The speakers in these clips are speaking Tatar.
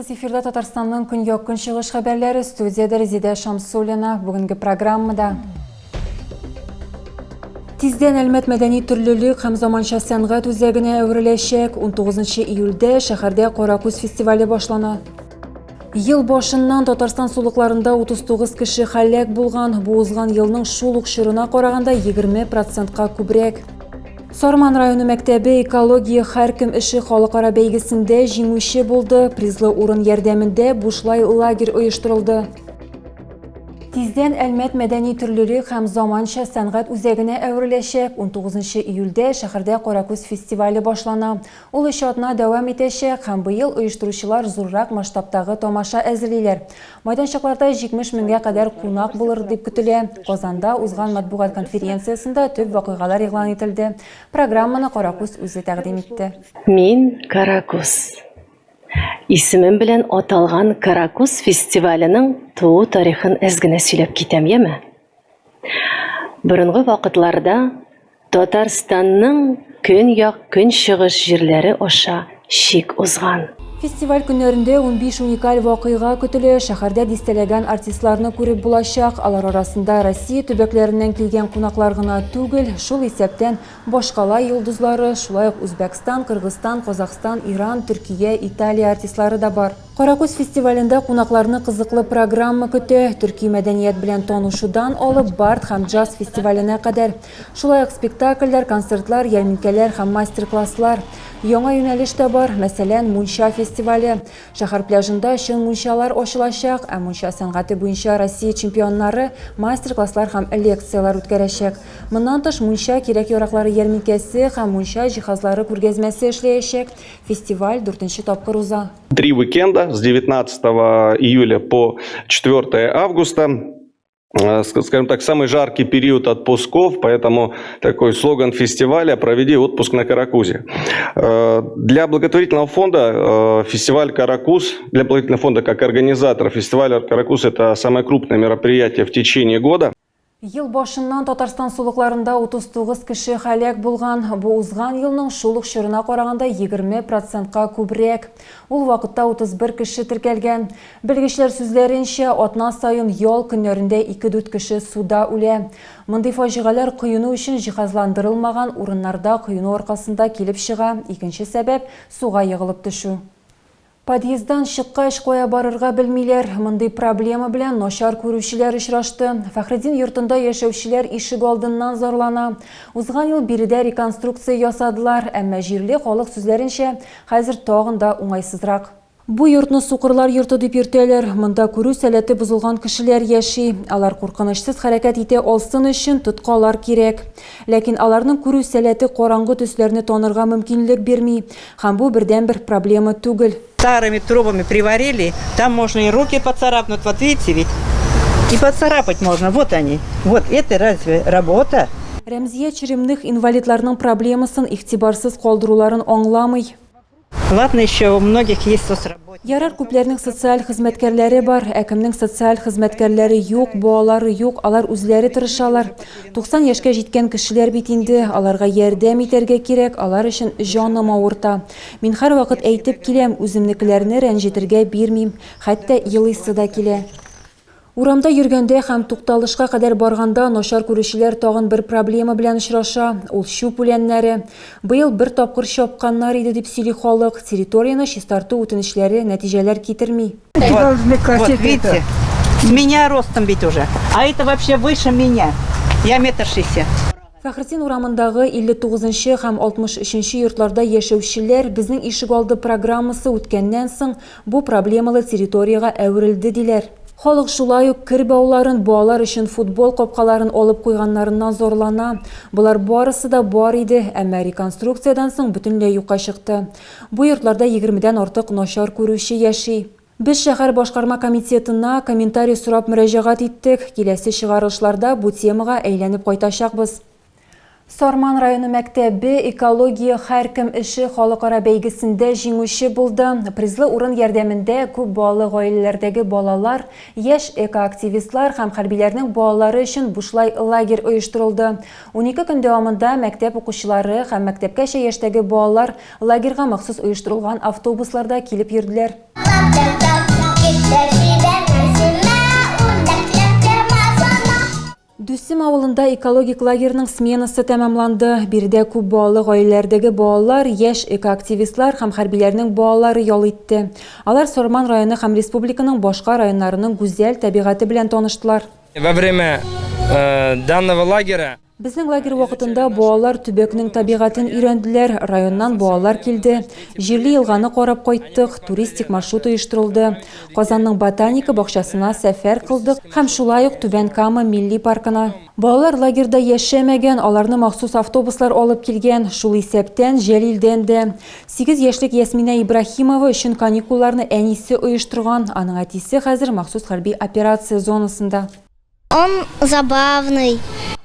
Амансыз эфирда Татарстанның күн-йок көнчыгыш хәбәрләре, студияда Резида Шамсуллина. Бүгенге программада тиздән әлмәт мәдәни төрлелек һәм заманча сәнгать үзәгенә әвереләчәк. 19 июльдә шәһәрдә Каракүз фестивале башлана. Ел башыннан Татарстан сулыкларында 39 кеше хәлак булган. Бу узган елның шул ук чорына караганда 20%-ка күбрәк. Сарман районы мәктәбе экология һәркем эше халыкара бәйгесендә җиңүче булды. Призлы урын ярдәмендә бушлай лагерь оештырылды. Тиздән әлмәт мәдәни төрлелек һәм заманча сәнгать үзәгенә әвереләчәк. 19 июльдә шәһәрдә Каракүз фестивале башлана. Ул 3 атна дәвам итәчәк һәм быел оештыручылар зуррак масштабтагы тамаша әзерлиләр. Мәйданчыкларда 70 меңгә кадәр кунак булыр дип көтелә. Казанда узган матбугат конференциясендә төп вакыйгалар игълан ителде. Программаны Каракүз үзе тәкъдим итте. Мин Каракүз. Исемем белән аталган Каракүз фестиваленең туу тарихын әзгенә сөйләп китәм, яме? Борынгы вакытларда Татарстанның көньяк көнчыгыш җирләре аша шик узган. Фестиваль көннәрендә 15 уникаль вакыйга көтелә. Шәһәрдә дистәләгән артистларны күреп булачак. Алар арасында Россия төбәкләреннән килгән кунаклар гына түгел, шул исәптән башкала йолдызлары, шулай ук Үзбәкстан, Кыргызстан, Казакстан, Иран, Төркия, Италия артистлары да бар. Каракүз фестивалендә кунакларны кызыклы программа көтә. Төрки мәдәният белән танышудан алып бард һәм джаз фестиваленә кадәр. Шулай ук спектакльләр, концертлар, ярминкәләр һәм мастер-класслар. Яңа юнәлеш тә бар, мәсәлән, мунча фестивале. Шәһәр пляжында чын мунчалар ачылачак, ә мунча сәнгате буенча Россия чемпионнары мастер-класслар һәм лекциялар үткәрәчәк. Моннан тыш мунча кирәк-яраклары ярминкәсе һәм мунча җиһазлары күргәзмәсе эшләячәк. Фестиваль 4-нче тапкыр уза. 3 уикенда с 19 июля по 4 августа. Скажем так, самый жаркий период отпусков, поэтому такой слоган фестиваля «Проведи отпуск на Каракузе». Для благотворительного фонда фестиваль «Каракуз», для благотворительного фонда как организатора фестиваля «Каракуз» это самое крупное мероприятие в течение года. Ел башыннан Татарстан сулыкларында 39 кеше хәлак булган. Бу узган елның шул ук чорына караганда 20%-ка күбрәк. Ул вакытта 31 кеше теркәлгән. Белгечләр сүзләренчә, атна сайын ял көннәрендә 2-4 кеше суда үлә. Мондый фаҗигаләр коену өчен җиһазландырылмаган урыннарда коену аркасында килеп чыга. Икенче сәбәп суга егылып төшү. Подъезддан чыккач кая барырга белмиләр. Мондый проблема белән начар күрүчеләр очрашты. Фәхреддин йортында яшәүчеләр ишек алдыннан зарлана. Узган ел биредә реконструкция ясадылар, әмма җирле халык сүзләренчә, хәзер тагын да уңайсызрак. Бу йортны сукырлар йорты дип йөртәләр. Монда күрү сәләте бузылган кешеләр яши. Алар куркынычсыз хәрәкәт итә алсын өчен тоткалар кирәк. Ләкин аларның күрү сәләте караңгы төсләрне танырга мөмкинлек бирми. Һәм бу бердән-бер проблема түгел. Старыми трубами приварили, там можно и руки поцарапнуть, вот видите, ведь и поцарапать можно, вот они. Вот это разве работа? Рәмзия Черемных инвалидларның проблемасын игътибарсыз калдыруларын аңламый. Ладно, еще у многих есть соцработники. Ярар күпләрнең социаль хезмәткәрләре бар, ә кемнең социаль хезмәткәрләре юк, балалары юк, алар үзләре тырышалар. 90 яшькә җиткән кешеләр бит инде, аларга ярдәм итәргә кирәк, алар өчен җаным авырта. Мин һәр вакыт әйтеп киләм, үземнекеләрне рәнҗетергә бирмим, хәтта елыйсы да килә. Урамда йөргәндә һәм тукталышка кадәр барганда начар күрүчеләр тагын бер проблема белән очраша. Ул чүп үләннәре. Быел бер тапкыр чапканнар иде дип сөйли халык. Территорияны чистарту үтенечләре нәтиҗәләр китерми. Вот видите, с меня ростом ведь уже, а это вообще выше меня. Я 1,60 м. Фәхреддин урамындагы 59-нчы һәм 63-нчы йортларда яшәүчеләр безнең ишегалды программасы үткәннән соң бу проблемалы территорияга әверелде диләр. Халык шулай ук кер бауларын, балалар өчен футбол капкаларын алып куйганнарыннан зарлана. Булар барысы да бар иде, әмма реконструкциядан соң бөтенләй юкка чыкты. Бу йортларда 20дән артык начар күрүче яши. Без шәһәр башкарма комитетына комментарий сорап мөрәҗәгать иттек. Киләсе чыгарылышларда бу темага әйләнеп кайтачакбыз. Сарман районы мәктәбе экология һәркем эше халыкара бәйгесендә җиңүче булды. Призлы урын ярдәмендә күп балалы гаиләләрдәге балалар, яшь экоактивистлар һәм хәрбиләрнең балалары өчен бушлай лагерь оештырылды. 12 көн дәвамында мәктәп укучылары һәм мәктәпкәчә яшьтәге балалар лагерьга махсус оештырылган автобусларда килеп йөрделәр. Дүсім ауылында экологик лагерінің сменасы тәмамланды. Бірде күп балалы гаиләләрдәге балалар, яшь экоактивистлар һәм хәрбиләрнең балалары ял итте. Алар Сорман районы һәм республиканың башка районнарының гүзәл табигаты белән таныштылар. Во время данного лагеря Безнең лагерь вакытында балалар төбәкнең табигатын өйрәнделәр, районнан балалар килде. Җирле елганы карап кайттык, туристик маршрут оештырылды. Казанның ботаника бакчасына сәфәр кылдык һәм шулай ук Түбән Кама милли паркына. Балалар лагерьда яшәмәгән, аларны махсус автобуслар алып килгән. Шул исәптән Җәлилдән дә 8 яшьлек Ясмина Ибрахимова өчен каникулларны әнисе оештырган. Аның әтисе хәзер махсус хәрби операция зонасында. Он забавный.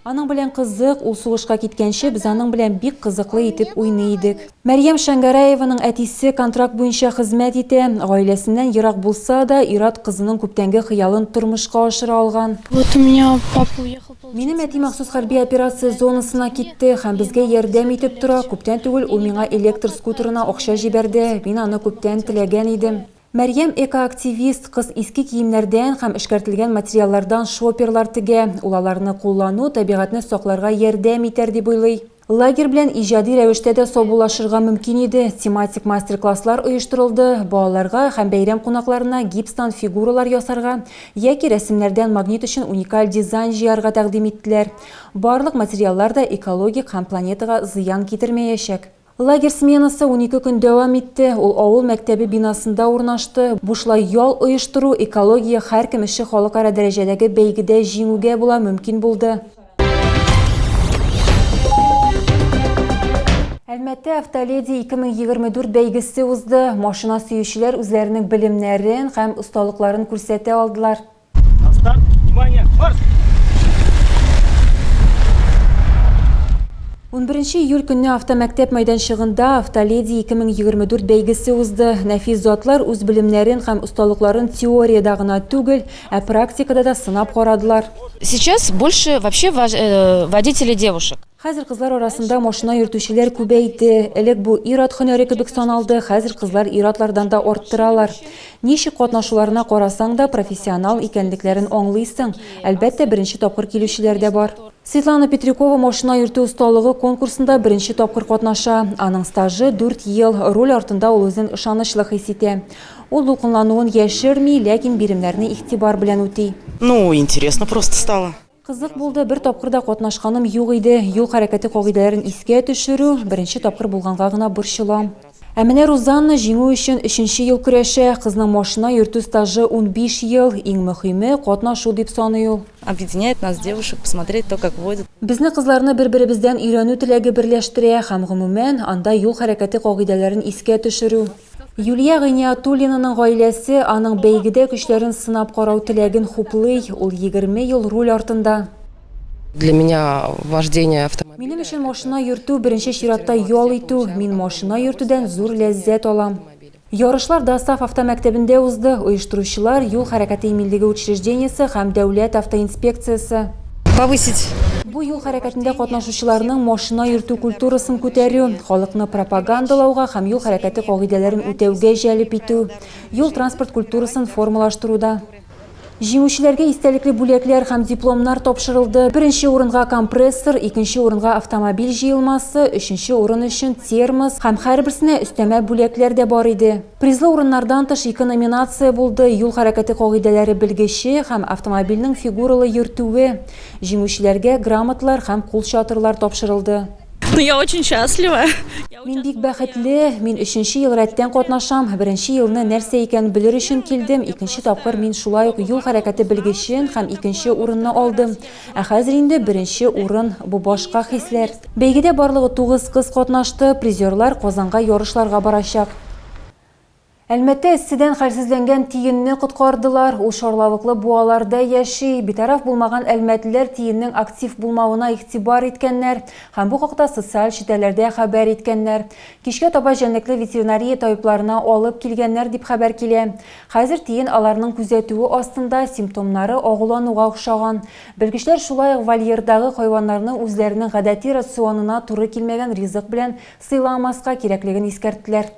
Аның белән кызык, ул сугышка киткәнче без аның белән бик кызыклы итеп уйный идек. Мәрьям Шәңгәрәеваның әтисе контракт буенча хезмәт итә. Гаиләсеннән ерак булса да, Ират кызының күптәнге хыялын тормышка ашыра алган. Вот у меня папа уехал. Минем әти махсус хәрби операция зонасына китте һәм безгә ярдәм итеп тора. Күптән түгел ул миңа электр скутерына акча җибәрде. Мин аны күптән теләгән идем. Мәрьям экоактивист, кыз иске киемнәрдән һәм эшкәртелгән материаллардан шоперлар тегә. Ул аларны куллану табигатьне сакларга ярдәм итәр дип уйлый. Лагерь белән иҗади рәвештә дә саубуллашырга мөмкин иде. Тематик мастер-класслар оештырылды. Балаларга һәм бәйрәм кунакларына гипстан фигуралар ясарга яки рәсемнәрдән магнит өчен уникаль дизайн җыярга тәкъдим иттеләр. Барлык материаллар да экологик һәм планетага зыян китермәячәк. Лагерь сменасы 12 көн дәвам итте. Ул авыл мәктәбе бинасында урнашты. Бушлай ял оештыру экология һәркем эше халыкара дәрәҗәдәге бәйгедә җиңүгә була мөмкин булды. Әлмәттә Автоледи 2024 бәйгесе узды. Машина сөючеләр үзләренең белемнәрен һәм осталыкларын күрсәтә алдылар. 11 июль көнне автомәктәп мәйданчыгында Автоледи 2024 бәйгесе узды. Нәфис затлар үз белемнәрен һәм осталыкларын теориядә гына түгел, ә практикада да сынап карадылар. Сейчас больше вообще водителей девушек. Хәзер кызлар арасында машина йөртүчеләр күбәйде. Элек бу ир-ат һөнәре кебек саналды, хәзер кызлар ир-атлардан да арттыралар. Ничек катнашуларына карасаң да профессионал икәнлекләрен аңлыйсың. Әлбәттә, беренче тапкыр килүчеләр дә бар. Светлана Петрякова машина йөртү осталыгы конкурсында беренче тапкыр катнаша. Аның стажы 4 ел, руль артында ул үзен ышанычлы хис итә. Ул дулкынлануын яшерми, ләкин биремнәрне игътибар белән үти. Ну, интересно просто стало. Кызык булды, бер тапкырда катнашканым юк иде. Юл хәрәкәте кагыйдәләрен искә төшерү, беренче тапкыр булганга гына борчылам. Ә менә Рузанна җиңү өчен 3нче ел көрәшә. Кызның машина йөртү стажы 15 ел. Иң мөһиме катнашу дип саный ул. Объединяет нас, девушек, посмотреть то, как водят. Безне кызларны бер-беребездән өйрәнү теләге берләштерә һәм гомумән анда юл хәрәкәте кагыйдәләрен искә төшерү. Юлия Гыйниятуллинаның гаиләсе аның бәйгедә көчләрен сынап карау теләген хуплый. Ул 20 ел руль артында. Для меня вождение автомобиля. Минем өчен машина йөртү беренче чиратта ял итү. Мин машина йөртүдән зур ләззәт алам. Ярышлар Дастав автомәктәбендә узды. Оештыручылар Юл хәрәкәте иминлеге учреждениесе һәм дәүләт автоинспекциясе. Повысить. Бу юл хәрәкәтендә катнашучыларның машина йөртү культурасын күтәрү, халыкны пропагандалауга һәм юл хәрәкәте кагыйдәләрен үтәүгә җәлеп итү, юл транспорт культурасын формалаштыруда. Җиңүчеләргә истәлекле бүләкләр һәм дипломнар тапшырылды. Беренче урынга компрессор, икенче урынга автомобиль җыелмасы, өченче урын өчен термос һәм һәрберсенә өстәмә бүләкләр дә бар иде. Призлы урыннардан тыш 2 номинация булды: юл хәрәкәте кагыйдәләре белгече һәм автомобильнең фигуралы йөртүе. Җиңүчеләргә грамоталар һәм кул чатырлар тапшырылды. Ну, я очень счастлива. Мин бик бәхетле, мин 3нче ел рәттән катнашам. Беренче елны нәрсә икән белер өчен килдем. Икенче тапкыр мин шулай ук юл хәрәкәте белгечен һәм икенче урынны алдым. Ә хәзер инде беренче урын, бу башка хисләр. Бәйгедә барлыгы 9 кыз катнашты. Призерлар Казанга ярышларга барачак. Әлмәттә эсседән хәлсезләнгән тиенне коткардылар. Ул шарлавыклы буаларда яши. Битараф булмаган әлмәтлеләр тиеннең актив булмавына игътибар иткәннәр һәм бу хакта социаль шитәләрдә хәбәр иткәннәр. Кичкә таба җәнлекле ветеринария табибларына алып килгәннәр дип хәбәр килә. Хәзер тиен аларның күзәтүе астында, симптомнары агулануга охшаган. Белгечләр шулай ук вольердагы хайваннарны үзләренең гадәти рационына туры килмәгән ризык белән сыйламаска кирәклеген искәрттеләр.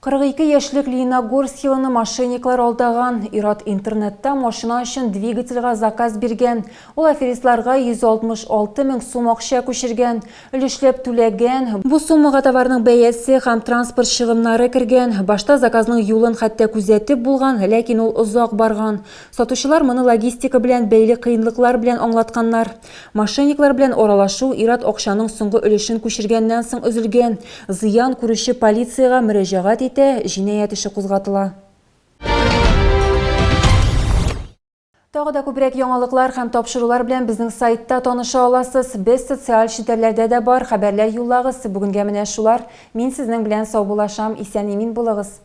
42 яшьлек Лина Горскиланы мошенниклар алдаган. Ират интернетта машина өчен двигательга заказ биргән. Ул аферистларга 166 мең сум акча күчергән. Өлешләп түләгән. Бу суммага товарның бәясе һәм транспорт чыгымнары кергән. Башта заказның юлын хәтта күзәтеп булган, ләкин ул озак барган. Сатучылар моны логистика белән бәйле кыенлыклар белән аңлатканнар. Мошенниклар белән аралашу Ират акчаның соңгы өлешен күчергәннән соң өзелгән. Зыян күрүче полициягә мөрәҗәгать итә, җинаять эше кузгатыла. Тагы да күбрәк яңалыклар һәм тапшырулар белән безнең сайтта таныша аласыз. Без социаль челтәрләрдә дә бар, хәбәрләр юллагыз. Бүгенгә менә шулар. Мин сезнең белән сау булашам, исән-имин булыгыз.